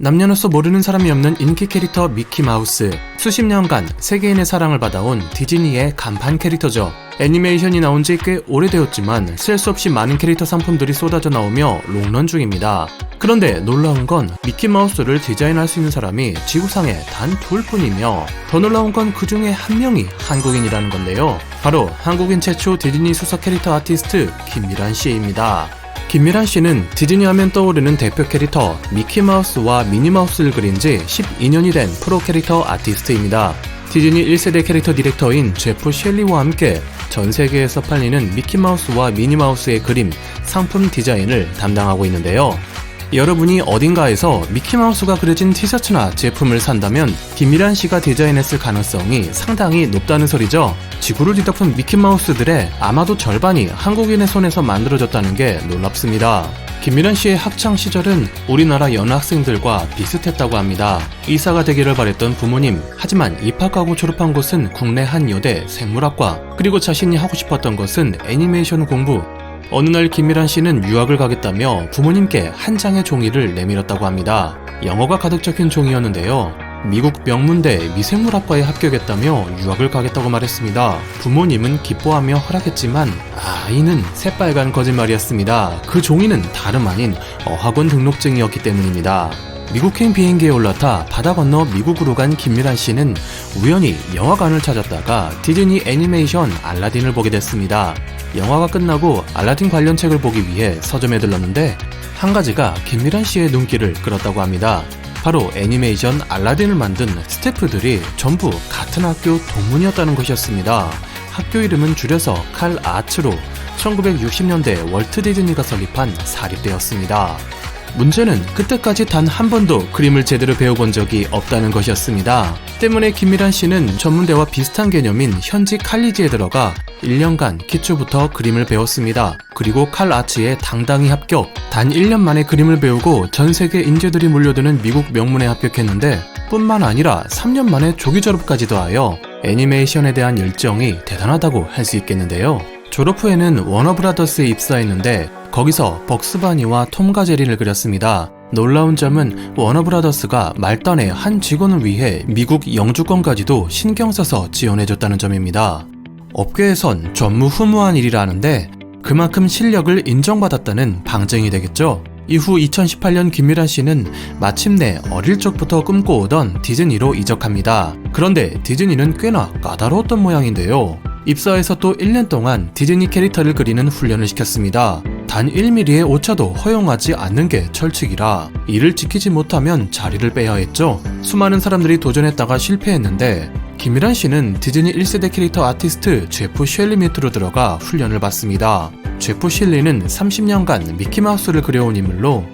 남녀노소 모르는 사람이 없는 인기 캐릭터 미키마우스. 수십 년간 세계인의 사랑을 받아온 디즈니의 간판 캐릭터죠. 애니메이션이 나온 지 꽤 오래되었지만 셀 수 없이 많은 캐릭터 상품들이 쏟아져 나오며 롱런 중입니다. 그런데 놀라운 건 미키마우스를 디자인할 수 있는 사람이 지구상에 단 둘뿐이며 더 놀라운 건 그 중에 한 명이 한국인이라는 건데요. 바로 한국인 최초 디즈니 수석 캐릭터 아티스트 김미란 씨입니다. 김미란 씨는 디즈니 하면 떠오르는 대표 캐릭터 미키마우스와 미니마우스를 그린 지 12년이 된 프로 캐릭터 아티스트입니다. 디즈니 1세대 캐릭터 디렉터인 제프 셸리와 함께 전 세계에서 팔리는 미키마우스와 미니마우스의 그림, 상품 디자인을 담당하고 있는데요. 여러분이 어딘가에서 미키마우스가 그려진 티셔츠나 제품을 산다면 김미란 씨가 디자인했을 가능성이 상당히 높다는 소리죠. 지구를 뒤덮은 미키마우스들의 아마도 절반이 한국인의 손에서 만들어졌다는 게 놀랍습니다. 김미란 씨의 학창 시절은 우리나라 연학생들과 비슷했다고 합니다. 의사가 되기를 바랬던 부모님, 하지만 입학하고 졸업한 곳은 국내 한 여대 생물학과, 그리고 자신이 하고 싶었던 것은 애니메이션 공부. 어느 날 김미란 씨는 유학을 가겠다며 부모님께 한 장의 종이를 내밀었다고 합니다. 영어가 가득 적힌 종이였는데요. 미국 명문대 미생물학과에 합격했다며 유학을 가겠다고 말했습니다. 부모님은 기뻐하며 허락했지만 아이는 새빨간 거짓말이었습니다. 그 종이는 다름 아닌 어학원 등록증이었기 때문입니다. 미국행 비행기에 올라타 바다 건너 미국으로 간 김미란 씨는 우연히 영화관을 찾았다가 디즈니 애니메이션 알라딘을 보게 됐습니다. 영화가 끝나고 알라딘 관련 책을 보기 위해 서점에 들렀는데 한 가지가 김미란 씨의 눈길을 끌었다고 합니다. 바로 애니메이션 알라딘을 만든 스태프들이 전부 같은 학교 동문이었다는 것이었습니다. 학교 이름은 줄여서 칼 아츠로 1960년대 월트 디즈니가 설립한 사립대였습니다. 문제는 그때까지 단 한 번도 그림을 제대로 배워본 적이 없다는 것이었습니다. 때문에 김미란 씨는 전문대와 비슷한 개념인 현지 칼리지에 들어가 1년간 기초부터 그림을 배웠습니다. 그리고 칼 아츠에 당당히 합격. 단 1년 만에 그림을 배우고 전 세계 인재들이 몰려드는 미국 명문에 합격했는데 뿐만 아니라 3년 만에 조기 졸업까지도 하여 애니메이션에 대한 열정이 대단하다고 할 수 있겠는데요. 졸업 후에는 워너브라더스에 입사했는데 거기서 벅스바니와 톰과 제리를 그렸습니다. 놀라운 점은 워너브라더스가 말단의 한 직원을 위해 미국 영주권까지도 신경 써서 지원해줬다는 점입니다. 업계에선 전무후무한 일이라는데 그만큼 실력을 인정받았다는 방증이 되겠죠. 이후 2018년 김미란 씨는 마침내 어릴 적부터 꿈꿔오던 디즈니로 이적합니다. 그런데 디즈니는 꽤나 까다로웠던 모양인데요. 입사해서 또 1년 동안 디즈니 캐릭터를 그리는 훈련을 시켰습니다. 단 1mm의 오차도 허용하지 않는 게 철칙이라 이를 지키지 못하면 자리를 빼야 했죠. 수많은 사람들이 도전했다가 실패했는데 김미란 씨는 디즈니 1세대 캐릭터 아티스트 제프 셸리 밑으로 들어가 훈련을 받습니다. 제프 셸리는 30년간 미키마우스를 그려온 인물로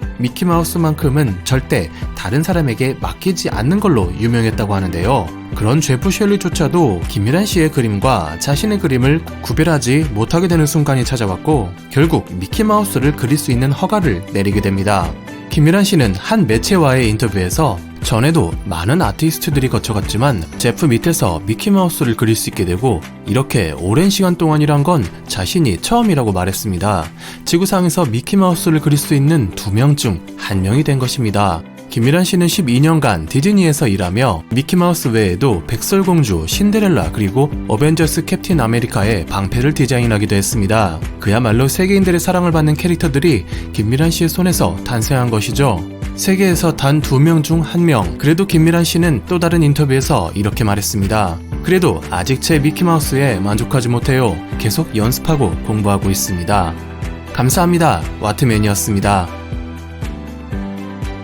미키마우스만큼은 절대 다른 사람에게 맡기지 않는 걸로 유명했다고 하는데요. 그런 제프 셸리조차도 김미란 씨의 그림과 자신의 그림을 구별하지 못하게 되는 순간이 찾아왔고 결국 미키마우스를 그릴 수 있는 허가를 내리게 됩니다. 김미란 씨는 한 매체와의 인터뷰에서 전에도 많은 아티스트들이 거쳐갔지만 제프 밑에서 미키마우스를 그릴 수 있게 되고 이렇게 오랜 시간 동안이란 건 자신이 처음이라고 말했습니다. 지구상에서 미키마우스를 그릴 수 있는 2명 중 1명이 된 것입니다. 김미란 씨는 12년간 디즈니에서 일하며 미키마우스 외에도 백설공주, 신데렐라 그리고 어벤져스 캡틴 아메리카의 방패를 디자인하기도 했습니다. 그야말로 세계인들의 사랑을 받는 캐릭터들이 김미란 씨의 손에서 탄생한 것이죠. 세계에서 단 2명 중 1명. 그래도 김미란 씨는 또 다른 인터뷰에서 이렇게 말했습니다. 그래도 아직 제 미키마우스에 만족하지 못해요. 계속 연습하고 공부하고 있습니다. 감사합니다. 와트맨이었습니다.